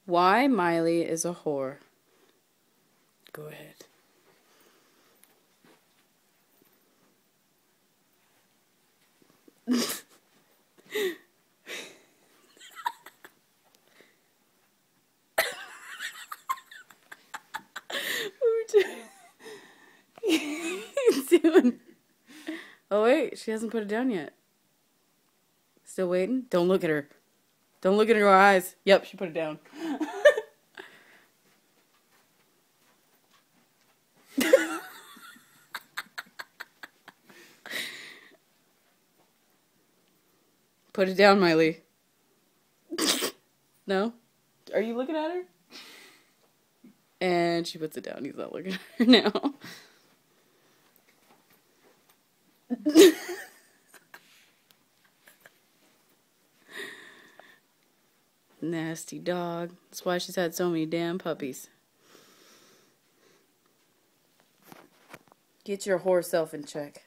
Why Miley is a whore. Go ahead. Doing. Oh wait, she hasn't put it down yet. Still waiting? Don't look at her. Don't look at her eyes. Yep, she put it down. Put it down, Miley. No? Are you looking at her? And she puts it down. He's not looking at her now. Nasty dog. That's why she's had so many damn puppies. Get your whore self in check.